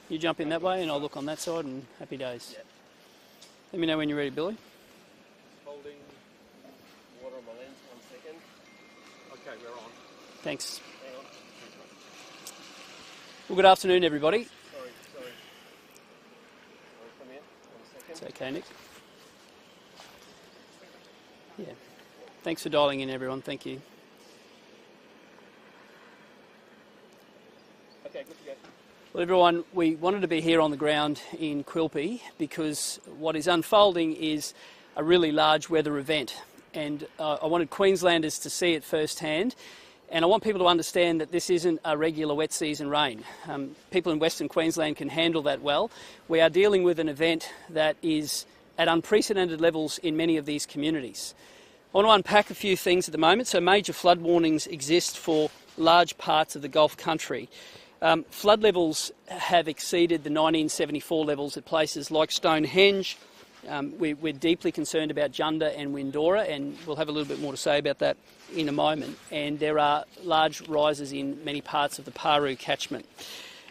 You jump in that way and I'll look on that side, and happy days. Yeah. Let me know when you're ready, Billy. Holding water on my lens, 1 second. Okay, we're on. Thanks. Hang on. Well, good afternoon, everybody. Sorry. Come here, 1 second. It's okay, Nick. Yeah. Thanks for dialing in, everyone. Thank you. Okay, good to go. Well, everyone, we wanted to be here on the ground in Quilpie because what is unfolding is a really large weather event, and I wanted Queenslanders to see it firsthand, and I want people to understand that this isn't a regular wet season rain. People in Western Queensland can handle that well. We are dealing with an event that is at unprecedented levels in many of these communities. I want to unpack a few things at the moment. So major flood warnings exist for large parts of the Gulf country. Flood levels have exceeded the 1974 levels at places like Stonehenge. We're deeply concerned about Junda and Windora, and we'll have a little bit more to say about that in a moment. And there are large rises in many parts of the Paru catchment.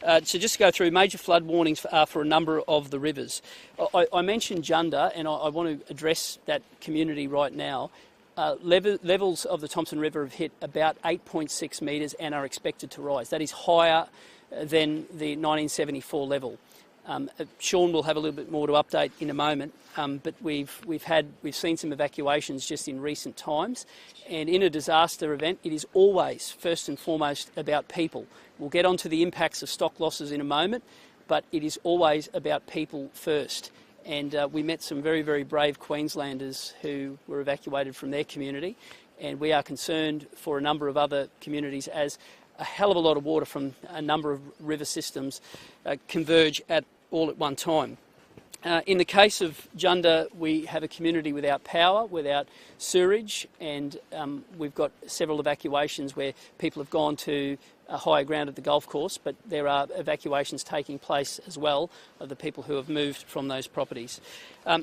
So just to go through, major flood warnings for a number of the rivers. I mentioned Junda, and I want to address that community right now. Levels of the Thomson River have hit about 8.6 metres and are expected to rise. That is higher than the 1974 level. Sean will have a little bit more to update in a moment, but we've seen some evacuations just in recent times, and in a disaster event, it is always first and foremost about people. We'll get onto the impacts of stock losses in a moment, but it is always about people first. And we met some very, very brave Queenslanders who were evacuated from their community, and we are concerned for a number of other communities as a hell of a lot of water from a number of river systems converge all at one time. In the case of Junda, we have a community without power, without sewerage, and we've got several evacuations where people have gone to higher ground at the golf course, but there are evacuations taking place as well of the people who have moved from those properties.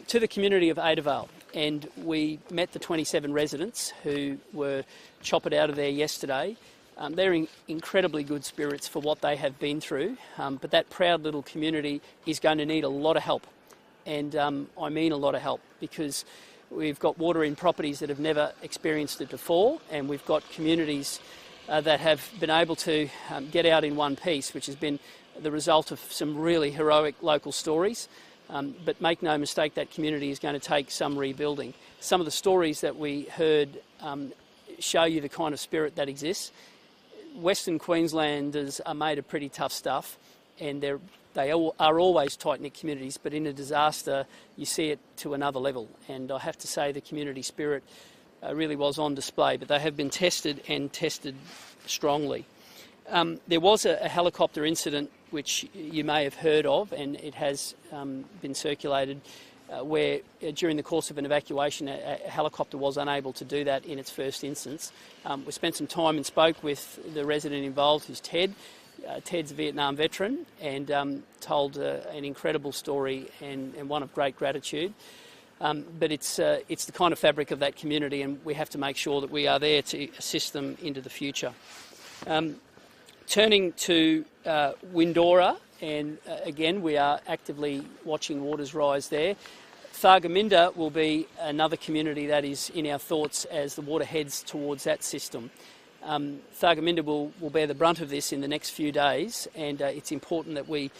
To the community of Adavale, and we met the 27 residents who were choppered out of there yesterday. They're in incredibly good spirits for what they have been through, but that proud little community is going to need a lot of help. And I mean a lot of help, because we've got water in properties that have never experienced it before, and we've got communities that have been able to get out in one piece, which has been the result of some really heroic local stories. But make no mistake, that community is going to take some rebuilding. Some of the stories that we heard show you the kind of spirit that exists. Western Queenslanders are made of pretty tough stuff, and they are always tight-knit communities, but in a disaster you see it to another level. And I have to say the community spirit really was on display, but they have been tested, and tested strongly. There was a helicopter incident which you may have heard of, and it has been circulated, where during the course of an evacuation a helicopter was unable to do that in its first instance. We spent some time and spoke with the resident involved, who's Ted. Ted's a Vietnam veteran, and told an incredible story and one of great gratitude. But it's the kind of fabric of that community, and we have to make sure that we are there to assist them into the future. Turning to Windora, and again we are actively watching waters rise there. Thargomindah will be another community that is in our thoughts as the water heads towards that system. Thargomindah will bear the brunt of this in the next few days, and it's important that we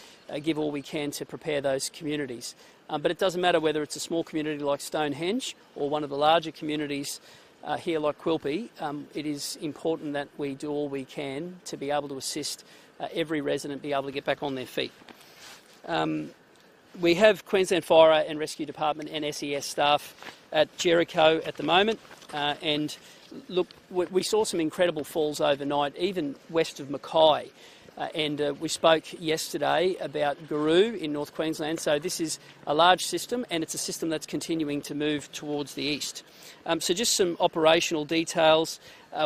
give all we can to prepare those communities. But it doesn't matter whether it's a small community like Stonehenge or one of the larger communities here like Quilpie. It is important that we do all we can to be able to assist every resident be able to get back on their feet. We have Queensland Fire and Rescue Department and SES staff at Jericho at the moment, and look, we saw some incredible falls overnight, even west of Mackay. And we spoke yesterday about Guru in North Queensland. So this is a large system, and it's a system that's continuing to move towards the east. So just some operational details.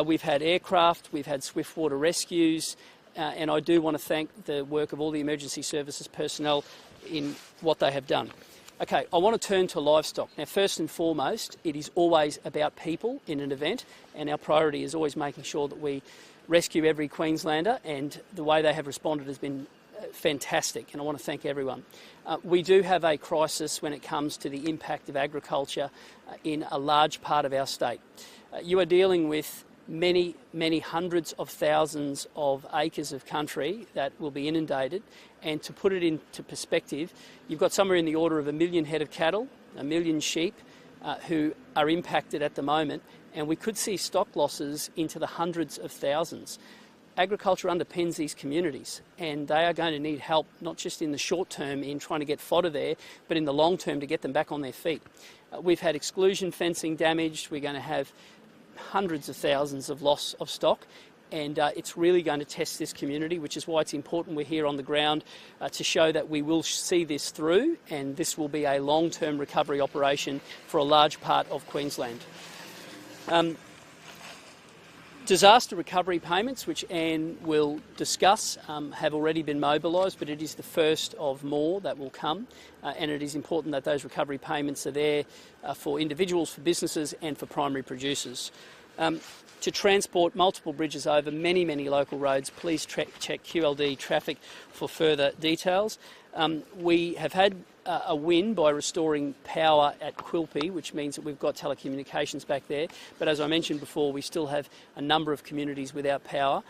We've had aircraft, we've had swift water rescues, and I do want to thank the work of all the emergency services personnel in what they have done. Okay, I want to turn to livestock. Now, first and foremost, it is always about people in an event, and our priority is always making sure that we rescue every Queenslander, and the way they have responded has been fantastic, and I want to thank everyone. We do have a crisis when it comes to the impact of agriculture in a large part of our state. You are dealing with many hundreds of thousands of acres of country that will be inundated, and to put it into perspective, you've got somewhere in the order of 1 million head of cattle, 1 million sheep who are impacted at the moment, and we could see stock losses into the hundreds of thousands. Agriculture underpins these communities, and they are going to need help, not just in the short term in trying to get fodder there, but in the long term to get them back on their feet. We've had exclusion fencing damaged. We're going to have hundreds of thousands of loss of stock, and it's really going to test this community, which is why it's important we're here on the ground to show that we will see this through, and this will be a long-term recovery operation for a large part of Queensland. Disaster recovery payments, which Anne will discuss, have already been mobilised, but it is the first of more that will come, and it is important that those recovery payments are there for individuals, for businesses and for primary producers. To transport multiple bridges over many local roads, please check QLD traffic for further details. We have had a win by restoring power at Quilpie, which means that we've got telecommunications back there. But as I mentioned before, we still have a number of communities without power.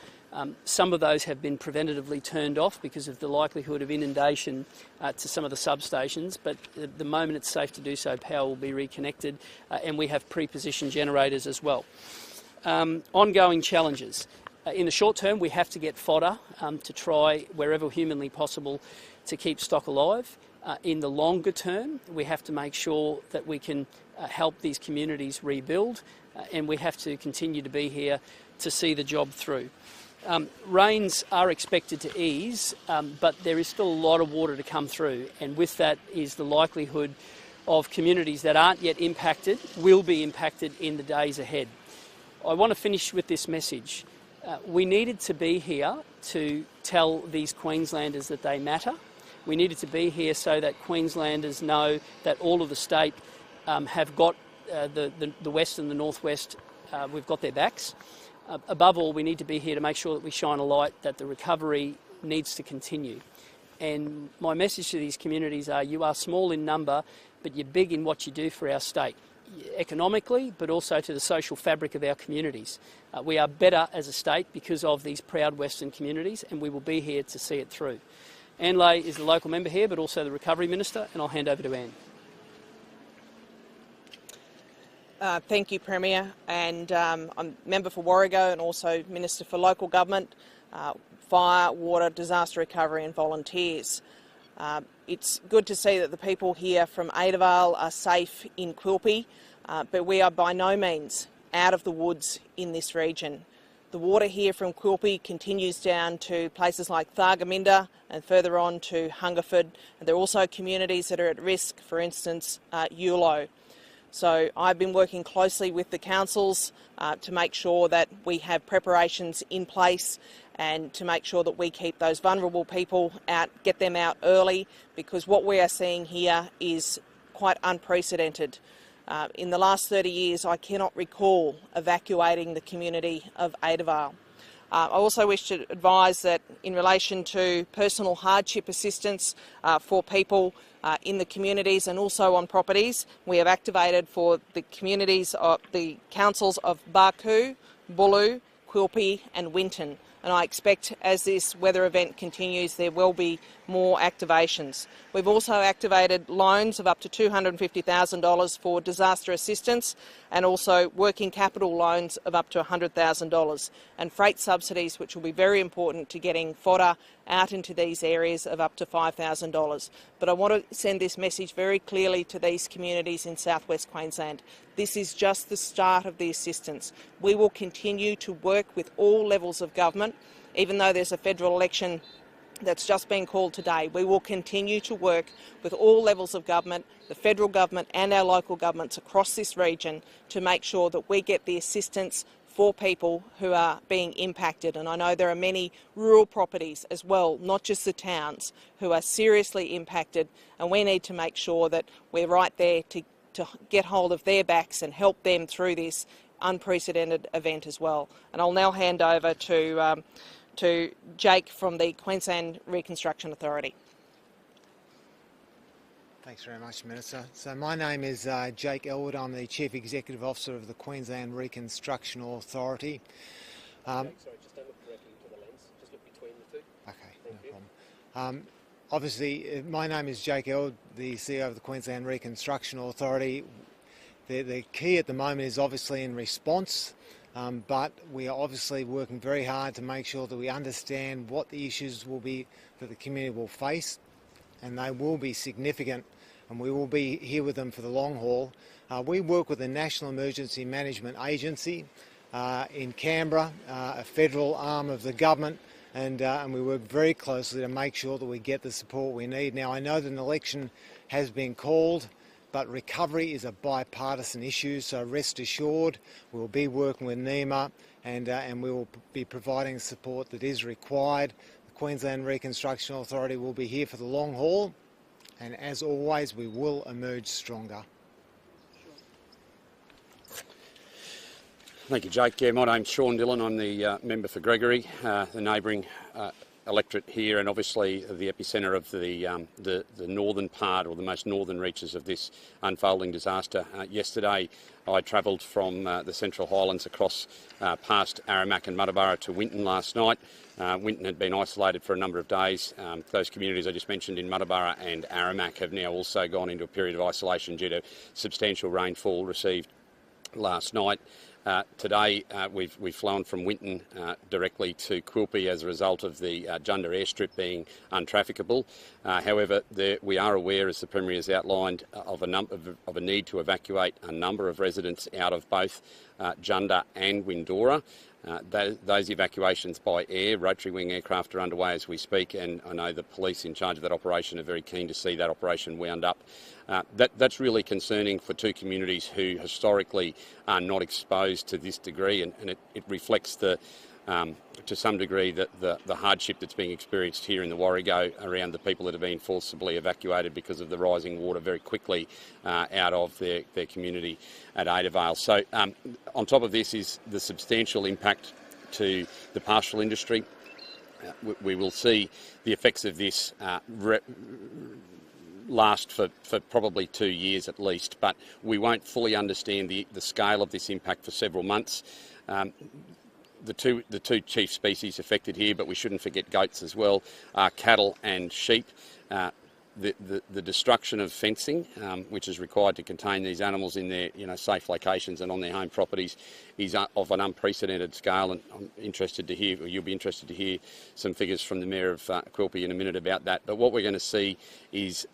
Some of those have been preventatively turned off because of the likelihood of inundation to some of the substations, but at the moment it's safe to do so, power will be reconnected, and we have pre-positioned generators as well. Ongoing challenges. In the short term, we have to get fodder to try, wherever humanly possible, to keep stock alive. In the longer term, we have to make sure that we can help these communities rebuild, and we have to continue to be here to see the job through. Rains are expected to ease, but there is still a lot of water to come through, and with that is the likelihood of communities that aren't yet impacted will be impacted in the days ahead. I want to finish with this message. We needed to be here to tell these Queenslanders that they matter. We needed to be here so that Queenslanders know that all of the state have got the west and the northwest, we've got their backs. Above all, we need to be here to make sure that we shine a light that the recovery needs to continue. And my message to these communities are, you are small in number, but you're big in what you do for our state, economically, but also to the social fabric of our communities. We are better as a state because of these proud Western communities, and we will be here to see it through. Anne Ley is the local member here, but also the Recovery Minister, and I'll hand over to Anne. Thank you, Premier, and I'm member for Warrego and also Minister for Local Government, Fire, Water, Disaster Recovery and Volunteers. It's good to see that the people here from Adavale are safe in Quilpie, but we are by no means out of the woods in this region. The water here from Quilpie continues down to places like Thargomindah and further on to Hungerford. And there are also communities that are at risk, for instance, Yulo. So I've been working closely with the councils to make sure that we have preparations in place and to make sure that we keep those vulnerable people out, get them out early, because what we are seeing here is quite unprecedented. In the last 30 years, I cannot recall evacuating the community of Adavale. I also wish to advise that in relation to personal hardship assistance for people in the communities and also on properties, we have activated for the communities of the councils of Barcoo, Bulu, Quilpie and Winton. And I expect as this weather event continues there will be more activations. We've also activated loans of up to $250,000 for disaster assistance and also working capital loans of up to $100,000 and freight subsidies, which will be very important to getting fodder out into these areas, of up to $5,000. But I want to send this message very clearly to these communities in southwest Queensland. This is just the start of the assistance. We will continue to work with all levels of government, even though there's a federal election that's just been called today. We will continue to work with all levels of government, the federal government and our local governments across this region to make sure that we get the assistance for people who are being impacted. And I know there are many rural properties as well, not just the towns, who are seriously impacted, and we need to make sure that we're right there to get hold of their backs and help them through this unprecedented event as well. And I'll now hand over to Jake from the Queensland Reconstruction Authority. Thanks very much, Minister. So my name is Jake Elwood. I'm the Chief Executive Officer of the Queensland Reconstruction Authority. Jake, sorry, just don't look directly into the lens, just look between the two. Okay, no problem. Obviously, my name is Jake Elwood, the CEO of the Queensland Reconstruction Authority. The key at the moment is obviously in response, but we are obviously working very hard to make sure that we understand what the issues will be that the community will face, and they will be significant, and we will be here with them for the long haul. We work with the National Emergency Management Agency in Canberra, a federal arm of the government, and we work very closely to make sure that we get the support we need. Now, I know that an election has been called, but recovery is a bipartisan issue, so rest assured we'll be working with NEMA and we will be providing support that is required. The Queensland Reconstruction Authority will be here for the long haul, and as always we will emerge stronger. Thank you, Jake. Yeah, my name's Sean Dillon. I'm the member for Gregory, the neighbouring electorate here, and obviously the epicentre of the northern part, or the most northern reaches of this unfolding disaster. Yesterday I travelled from the Central Highlands across past Aramac and Muttaburra to Winton last night. Winton had been isolated for a number of days. Those communities I just mentioned in Muttaburra and Aramac have now also gone into a period of isolation due to substantial rainfall received last night. Today we've flown from Winton directly to Quilpie as a result of the Junda airstrip being untrafficable. However, we are aware, as the Premier has outlined, of a need to evacuate a number of residents out of both Junda and Windora. Those evacuations by air, rotary wing aircraft, are underway as we speak, and I know the police in charge of that operation are very keen to see that operation wound up. That's really concerning for two communities who historically are not exposed to this degree, and it reflects to some degree the hardship that's being experienced here in the Warrego around the people that have been forcibly evacuated because of the rising water very quickly out of their community at Adavale. So on top of this is the substantial impact to the pastoral industry. We will see the effects of this last for probably 2 years at least, but we won't fully understand the scale of this impact for several months. The two chief species affected here, but we shouldn't forget goats as well, are cattle and sheep. The destruction of fencing, which is required to contain these animals in their safe locations and on their home properties, is of an unprecedented scale. And I'm interested to hear, or you'll be interested to hear, some figures from the Mayor of Quilpie in a minute about that. But what we're going to see is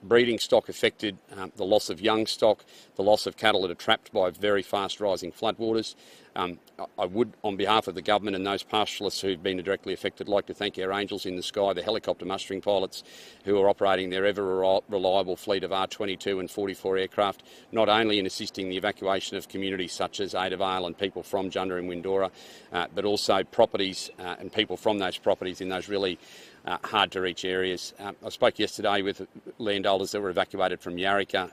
breeding stock affected, the loss of young stock, the loss of cattle that are trapped by very fast rising floodwaters. I would, on behalf of the government and those pastoralists who've been directly affected, like to thank our angels in the sky, the helicopter mustering pilots who are operating their ever-reliable fleet of R22 and 44 aircraft, not only in assisting the evacuation of communities such as Adavale and people from Junda and Windora, but also properties and people from those properties in those really hard-to-reach areas. I spoke yesterday with landholders that were evacuated from Yarrika.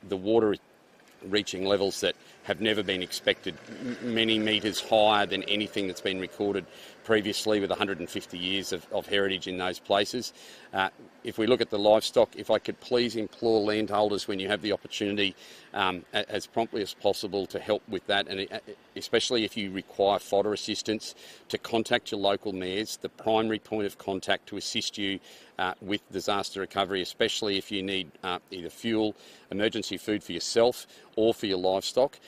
The water reaching levels that have never been expected, many metres higher than anything that's been recorded previously, with 150 years of heritage in those places. If we look at the livestock, if I could please implore landholders, when you have the opportunity, as promptly as possible to help with that, and especially if you require fodder assistance, to contact your local mayors, the primary point of contact to assist you with disaster recovery, especially if you need either fuel, emergency food for yourself or for your livestock.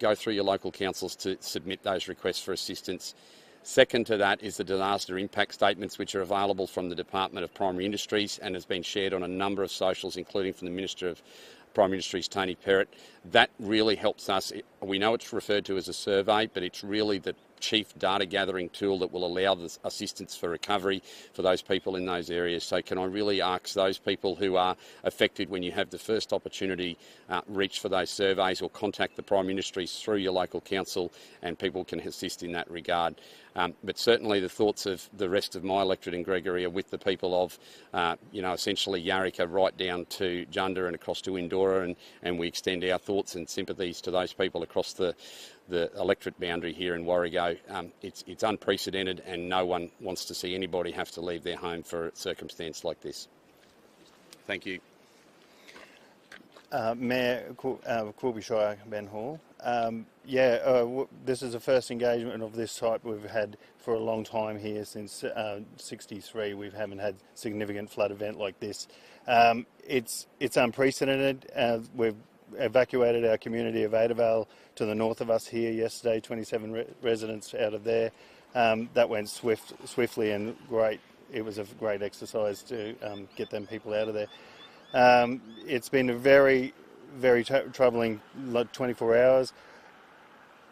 Go through your local councils to submit those requests for assistance. Second to that is the disaster impact statements, which are available from the Department of Primary Industries and has been shared on a number of socials, including from the Minister of Primary Industries, Tony Perrott. That really helps us. We know it's referred to as a survey, but it's really the chief data gathering tool that will allow the assistance for recovery for those people in those areas. So can I really ask those people who are affected, when you have the first opportunity, reach for those surveys or contact the Prime Ministries through your local council, and people can assist in that regard. But certainly the thoughts of the rest of my electorate in Gregory are with the people of, essentially Yarrika right down to Junda and across to Indora, and we extend our thoughts and sympathies to those people across the electorate boundary here in Warrego. It's unprecedented, and no one wants to see anybody have to leave their home for a circumstance like this. Thank you. Mayor Quilby Shire, Ben Hall. This is the first engagement of this type we've had for a long time here. Since '63 we haven't had significant flood event like this. It's unprecedented. We've evacuated our community of Adavale to the north of us here yesterday, 27 residents out of there. That went swiftly and great. It was a great exercise to get them people out of there. It's been a very, very troubling 24 hours.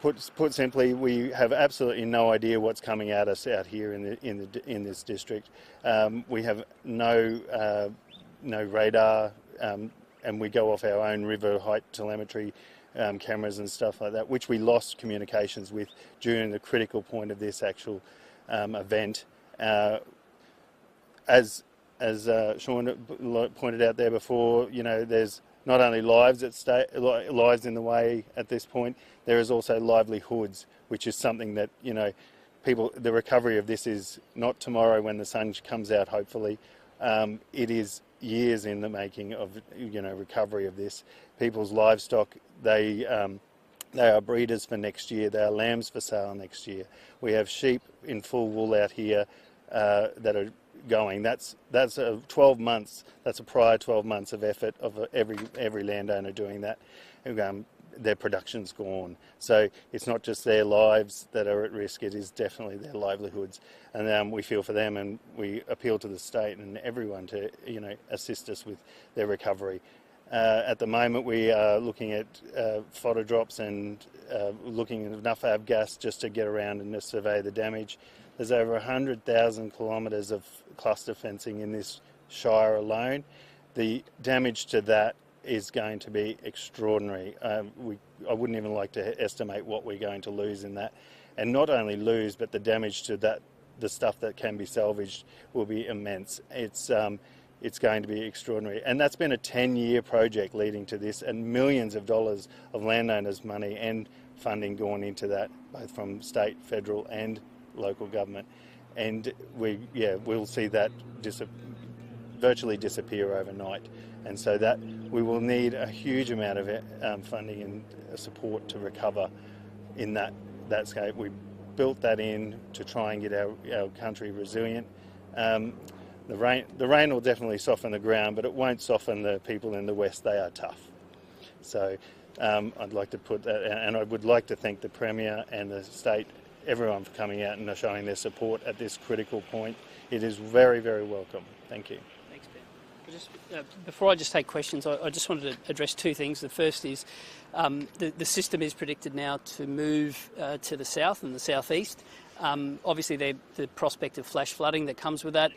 Put simply, we have absolutely no idea what's coming at us out here in this district. We have no radar, and we go off our own river height telemetry cameras and stuff like that, which we lost communications with during the critical point of this actual event. As Sean pointed out there before, there's not only lives at stake, lives in the way at this point, there is also livelihoods, which is something that, the recovery of this is not tomorrow when the sun comes out, hopefully. It is years in the making of, recovery of this. People's livestock, they are breeders for next year. They are lambs for sale next year. We have sheep in full wool out here that are going. That's 12 months. That's a prior 12 months of effort of every landowner doing that. Their production's gone. So it's not just their lives that are at risk. It is definitely their livelihoods. And we feel for them, and we appeal to the state and everyone to assist us with their recovery. At the moment, we are looking at fodder drops and looking at enough avgas just to get around and just survey the damage. There's over 100,000 kilometres of cluster fencing in this shire alone. The damage to that is going to be extraordinary. I wouldn't even like to estimate what we're going to lose in that. And not only lose, but the damage to that, the stuff that can be salvaged, will be immense. It's going to be extraordinary. And that's been a 10-year project leading to this, and millions of dollars of landowners' money and funding gone into that, both from state, federal and local government. And we'll see that virtually disappear overnight. And so that we will need a huge amount of funding and support to recover in that scope. We built that in to try and get our country resilient. The rain will definitely soften the ground, but it won't soften the people in the west. They are tough. So I'd like to put that, and I would like to thank the Premier and the state, everyone, for coming out and showing their support at this critical point. It is very, very welcome. Thank you. Thanks, Ben. Before I just take questions, I just wanted to address two things. The first is the system is predicted now to move to the south and the southeast. Obviously, the prospect of flash flooding that comes with that.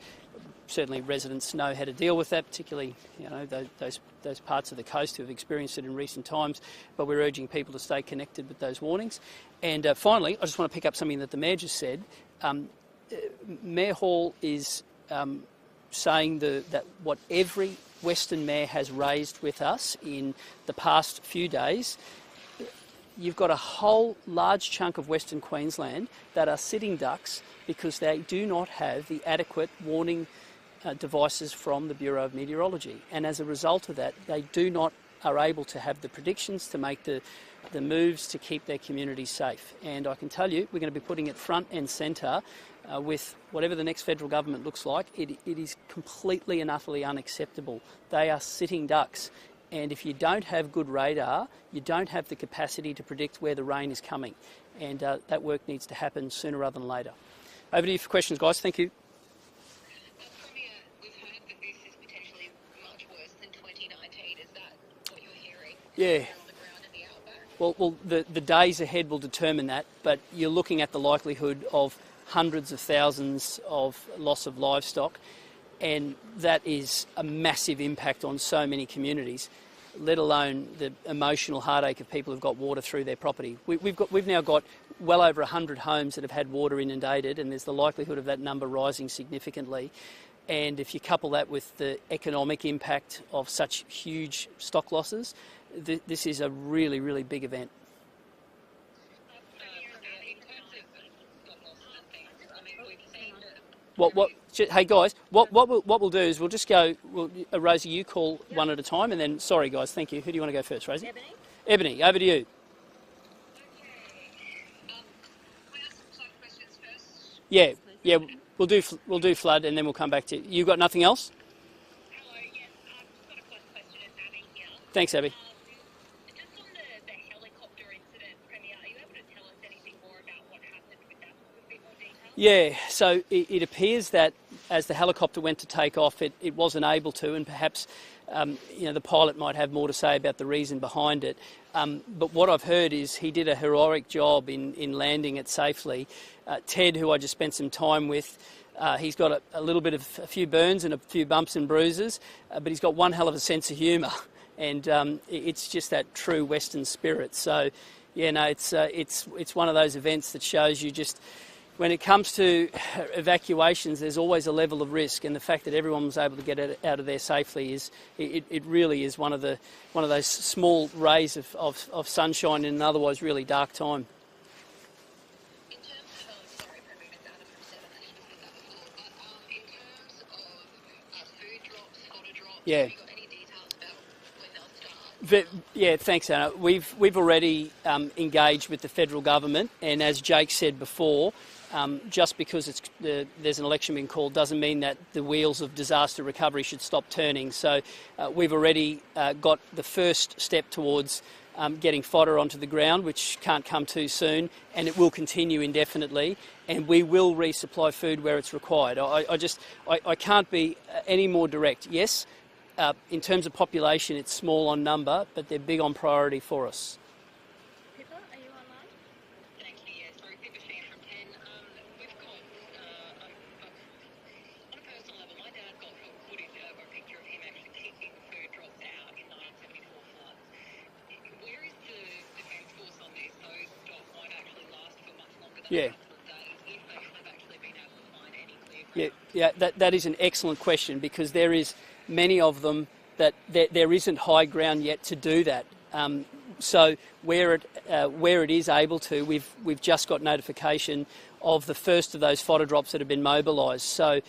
Certainly, residents know how to deal with that, particularly those parts of the coast who have experienced it in recent times. But we're urging people to stay connected with those warnings. And finally, I just want to pick up something that the Mayor just said. Mayor Hall is saying that what every Western Mayor has raised with us in the past few days, you've got a whole large chunk of Western Queensland that are sitting ducks because they do not have the adequate warning devices from the Bureau of Meteorology. And as a result of that, they are able to have the predictions to make the moves to keep their communities safe. And I can tell you, we're going to be putting it front and centre with whatever the next federal government looks like. It is completely and utterly unacceptable. They are sitting ducks. And if you don't have good radar, you don't have the capacity to predict where the rain is coming. And that work needs to happen sooner rather than later. Over to you for questions, guys. Thank you. Premier, we've heard that this is potentially much worse than 2019. Is that what you're hearing? Yeah. On the ground in the outback? Well, the days ahead will determine that, but you're looking at the likelihood of hundreds of thousands of loss of livestock, and that is a massive impact on so many communities, let alone the emotional heartache of people who've got water through their property. We've now got well over 100 homes that have had water inundated, and there's the likelihood of that number rising significantly. And if you couple that with the economic impact of such huge stock losses, this is a really, really big event. Hey guys, what we'll do is we'll just go. Rosie, you call one at a time, and then sorry guys, thank you. Who do you want to go first, Rosie? Ebony, over to you. Yeah, we'll do flood, and then we'll come back to you. You got nothing else? Hello, yes, I've just got a question. It's Abby here. Thanks, Abby. Just on the helicopter incident, Premier, are you able to tell us anything more about what happened with that? A bit more detail? Yeah, so it appears that as the helicopter went to take off, it wasn't able to, and perhaps the pilot might have more to say about the reason behind it. But what I've heard is he did a heroic job in landing it safely. Ted, who I just spent some time with, he's got a few burns and a few bumps and bruises, but he's got one hell of a sense of humour, and it's just that true Western spirit. So, yeah, no, it's one of those events that shows you just. When it comes to evacuations, there's always a level of risk, and the fact that everyone was able to get out of there safely it really is one of those small rays of sunshine in an otherwise really dark time. In terms of, sorry, Premier, it's Anna from Seven, I should have said that before, but in terms of food drops, fodder drops, Yeah. have you got any details about when they'll start? Yeah, thanks, Anna. We've already engaged with the federal government, and as Jake said before, just because there's an election being called doesn't mean that the wheels of disaster recovery should stop turning. So we've already got the first step towards getting fodder onto the ground, which can't come too soon, and it will continue indefinitely, and we will resupply food where it's required. I can't be any more direct. Yes, in terms of population, it's small on number, but they're big on priority for us. Pippa, are you online? Thank you, yes. Sorry, Pippa Sheehan from 10. We've got, on a personal level, my dad got footage of a picture of him actually kicking food drops out in 1974 floods. Where is the Defence Force on this? Those drops might actually last for much longer than a couple of days if they have actually been able to find any clear ground. Yeah, that is an excellent question, because there is many of them that there isn't high ground yet to do that. So where it is able to, we've just got notification of the first of those fodder drops that have been mobilised. So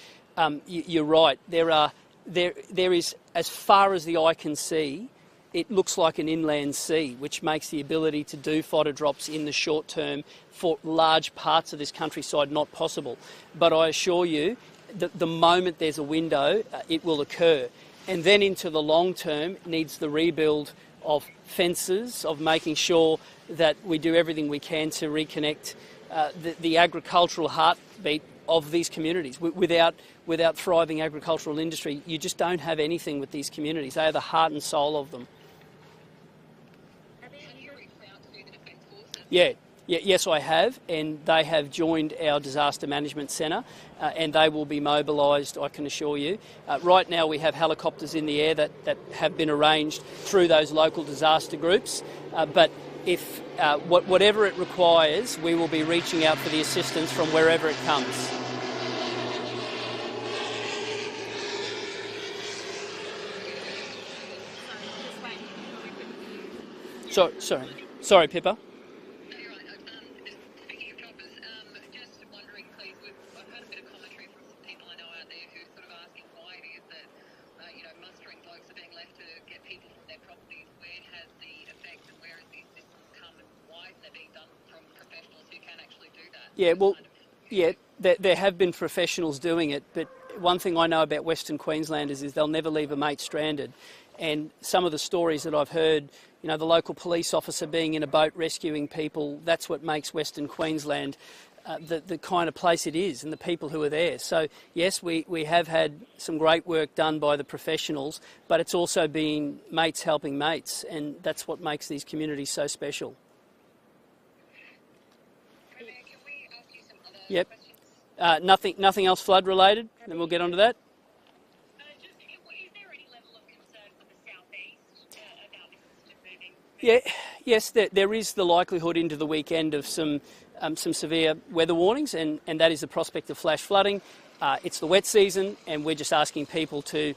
you're right. There is, as far as the eye can see, it looks like an inland sea, which makes the ability to do fodder drops in the short term for large parts of this countryside not possible. But I assure you, the moment there's a window, it will occur. And then into the long term needs the rebuild of fences, of making sure that we do everything we can to reconnect the agricultural heartbeat of these communities. Without thriving agricultural industry, you just don't have anything with these communities. They are the heart and soul of them. Have you reached out to the Defence Force? Yes, I have, and they have joined our disaster management centre, and they will be mobilised, I can assure you. Right now we have helicopters in the air that have been arranged through those local disaster groups, but if whatever it requires, we will be reaching out for the assistance from wherever it comes. Sorry, Pippa. Yeah, well, yeah, there have been professionals doing it, but one thing I know about Western Queenslanders is they'll never leave a mate stranded. And some of the stories that I've heard, the local police officer being in a boat rescuing people, that's what makes Western Queensland the kind of place it is, and the people who are there. So, yes, we have had some great work done by the professionals, but it's also been mates helping mates, and that's what makes these communities so special. Yep. Nothing else flood related. Then we'll get onto that. Is there any level of concern for the southeast about this system moving? Yes, there is the likelihood into the weekend of some some severe weather warnings, and that is the prospect of flash flooding. It's the wet season, and we're just asking people to,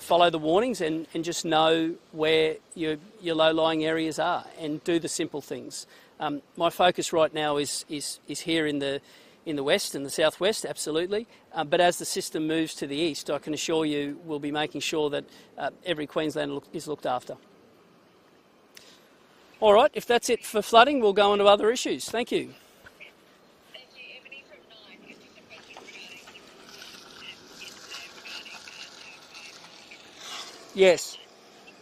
follow the warnings and just know where your low-lying areas are and do the simple things. My focus right now is here in the west and the southwest, absolutely. But as the system moves to the east, I can assure you we'll be making sure that every Queenslander is looked after. All right, if that's it for flooding, we'll go on to other issues. Thank you. Thank you. Ebony from Nine. Just a question regarding Yes.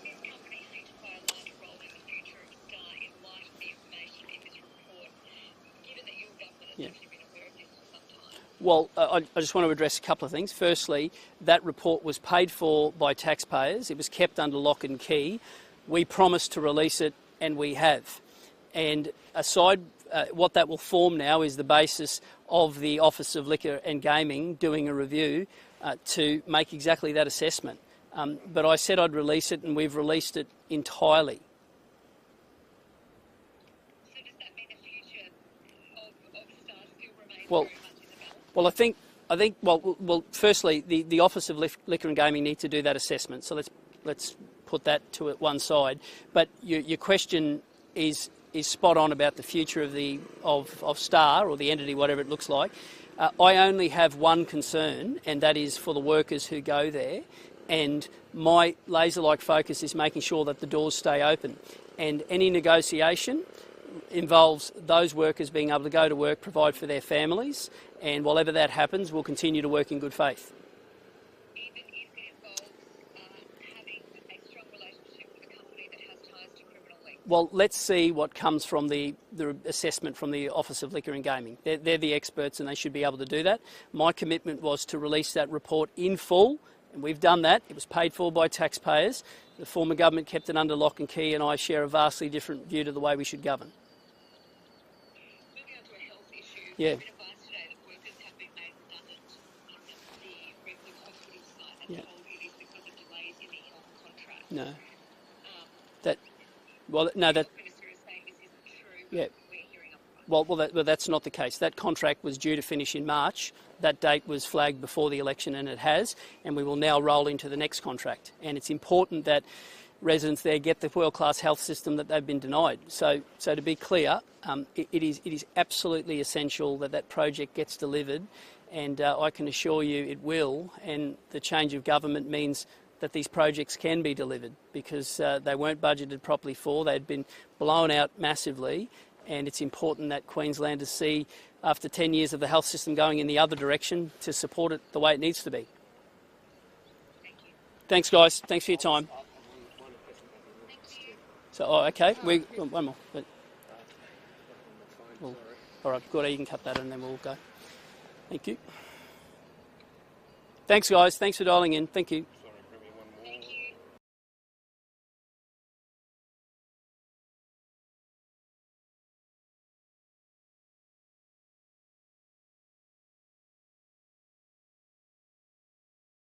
this company seems to play a large role in the future of Star in light of the information in this report, given that your government has actually been aware of this for some time. Well, I just want to address a couple of things. Firstly, that report was paid for by taxpayers. It was kept under lock and key. We promised to release it, and we have. And aside, what that will form now is the basis of the Office of Liquor and Gaming doing a review to make exactly that assessment. But I said I'd release it, and we've released it entirely. So does that mean the future of Star still remains Well, very much in the balance? I think. Well. Firstly, the Office of Liquor and Gaming need to do that assessment. So let's put that to one side. But your question is spot on about the future of Star, or the entity, whatever it looks like. I only have one concern, and that is for the workers who go there. And my laser-like focus is making sure that the doors stay open. And any negotiation involves those workers being able to go to work, provide for their families, and whatever that happens, we'll continue to work in good faith. Even if it involves having a strong relationship with a company that has ties to criminal links? Well, let's see what comes from the assessment from the Office of Liquor and Gaming. They're the experts, and they should be able to do that. My commitment was to release that report in full, and we've done that. It was paid for by taxpayers. The former government kept it under lock and key, and I share a vastly different view to the way we should govern. Moving on to a health issue. Yeah. We've been advised today that workers have been made redundant in the Redwood Hospital site and Yeah. told it is because of delays in the health contract. No. The That. Minister is saying this isn't true, but Yeah. we're hearing otherwise. Well, that's not the case. That contract was due to finish in March. That date was flagged before the election, and it has, and we will now roll into the next contract. And it's important that residents there get the world-class health system that they've been denied. So to be clear, it is absolutely essential that project gets delivered, and I can assure you it will. And the change of government means that these projects can be delivered, because they weren't budgeted properly for. They'd been blown out massively. And it's important that Queenslanders see, after 10 years of the health system going in the other direction, to support it the way it needs to be. Thank you. Thanks, guys. Thanks for your time. Thank you. So, okay, one more. All right, good. You can cut that and then we'll go. Thank you. Thanks, guys. Thanks for dialing in. Thank you.